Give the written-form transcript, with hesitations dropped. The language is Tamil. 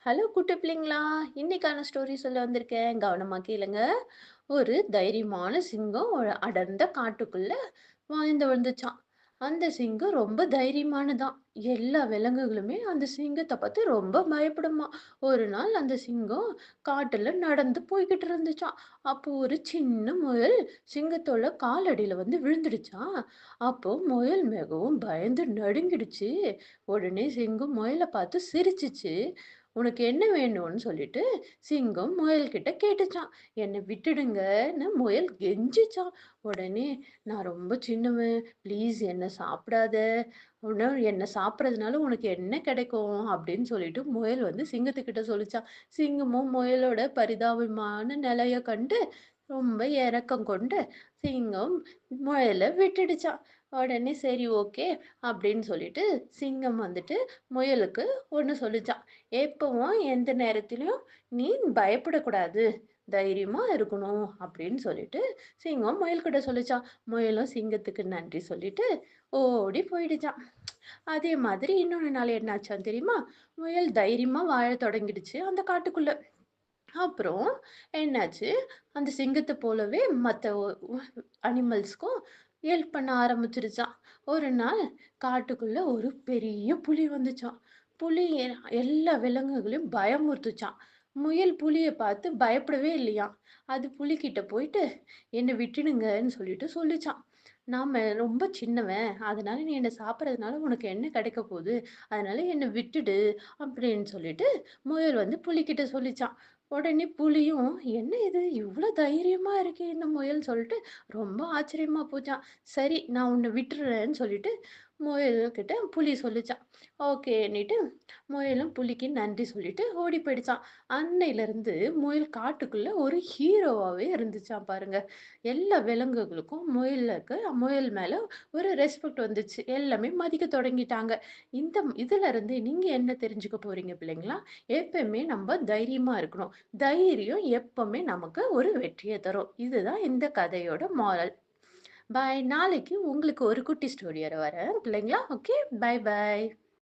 ஹலோ குட்டி பிள்ளைங்களா, இன்னைக்கான ஸ்டோரி சொல்ல வந்திருக்கேன். கவனமா கேளுங்க. ஒரு தைரியமான சிங்கம் ஒரு அடர்ந்த காட்டுக்குள்ள வாழ்ந்து வந்துச்சாம். அந்த சிங்கம் ரொம்ப தைரியமானதாம். எல்லா விலங்குகளுமே அந்த சிங்கத்தை பார்த்து ரொம்ப பயப்படுமா. ஒரு நாள் அந்த சிங்கம் காட்டுல நடந்து போய்கிட்டு இருந்துச்சாம். அப்போ ஒரு சின்ன முயல் சிங்கத்தோட காலடியில வந்து விழுந்துடுச்சாம். அப்போ முயல் மிகவும் பயந்து நடுங்கிடுச்சு. உடனே சிங்கம் முயலை பார்த்து சிரிச்சுச்சு. உனக்கு என்ன வேணும்னு சொல்லிட்டு சிங்கம் முயல்கிட்ட கேட்டுச்சாம். என்னை விட்டுடுங்கன்னு முயல் கெஞ்சிச்சாம். உடனே நான் ரொம்ப சின்னவன், ப்ளீஸ் என்ன சாப்பிடாத, என்ன சாப்பிட்றதுனால உனக்கு என்ன கிடைக்கும் அப்படின்னு சொல்லிட்டு முயல் வந்து சிங்கத்துக்கிட்ட சொல்லிச்சாம். சிங்கமும் முயலோட பரிதாபமான நிலைய கண்டு ரொம்ப இரக்கம் கொண்டு சிங்கம் முயலை விட்டுடுச்சாம். உடனே சரி ஓகே அப்படின்னு சொல்லிட்டு சிங்கம் வந்துட்டு முயலுக்கு ஒண்ணு சொல்லுச்சாம். எப்பவும் எந்த நேரத்திலயும் நீ பயப்படக்கூடாது. தைரியமா இருக்கணும் அப்படின்னு சொல்லிட்டு சிங்கம் முயல்கிட்ட சொல்லுச்சாம். முயலும் சிங்கத்துக்கு நன்றி சொல்லிட்டு ஓடி போயிடுச்சாம். அதே மாதிரி இன்னொரு நாள் என்னாச்சாம் தெரியுமா? முயல் தைரியமா வாழத் தொடங்கிடுச்சு அந்த காட்டுக்குள்ள. அப்புறம் என்னாச்சு, அந்த சிங்கத்த போலவே மத்த அனிமல்ஸ்க்கும் ஹெல்ப் பண்ண ஆரம்பிச்சிருச்சாம். ஒரு நாள் காட்டுக்குள்ள ஒரு பெரிய புலி வந்துச்சாம். புலி எல்லா விலங்குகளையும் பயமுறுத்துச்சாம். முயல் புலிய பார்த்து பயப்படவே இல்லையாம். அது புலிகிட்ட போயிட்டு, "என்ன விட்டுடுங்கன்னு" சொல்லிட்டு சொல்லுச்சாம். "நாம ரொம்ப சின்னவன். அதனால நீ என்ன சாப்பிடுறதுனால உனக்கு என்ன கிடைக்க போகுது? அதனால என்ன விட்டுடு" அப்படின்னு சொல்லிட்டு முயல் வந்து புலிகிட்ட சொல்லிச்சாம். உடனே புலியும், "என்ன இது இவ்ளோ தைரியமா இருக்கே இந்த முயல்" சொல்லிட்டு ரொம்ப ஆச்சரியமா போச்சாம். சரி நான் உன்ன விட்டுர்றேன்னு சொல்லிட்டு முயல்கிட்ட புலி சொல்லுச்சாம். ஓகேன்னிட்டு முயலும் புலிக்கு நன்றி சொல்லிட்டு ஓடி போயிடுச்சாம். அன்னையிலிருந்து முயல் காட்டுக்குள்ள ஒரு ஹீரோவாவே இருந்துச்சாம் பாருங்க. எல்லா விலங்குகளுக்கும் முயல் மேல ஒரு ரெஸ்பெக்ட் வந்துச்சு. எல்லாமே மதிக்க தொடங்கிட்டாங்க. இதுல இருந்து நீங்க என்ன தெரிஞ்சுக்க போறீங்க பிள்ளைங்களா? எப்பவுமே நம்ம தைரியமா இருக்கணும். தைரியம் எப்பவுமே நமக்கு ஒரு வெற்றிய தரும். இதுதான் இந்த கதையோட மாரல். பாய். நாளைக்கு உங்களுக்கு ஒரு குட்டி ஸ்டோரியோட வரேன் பிள்ளைங்களா. ஓகே. பாய் பாய்.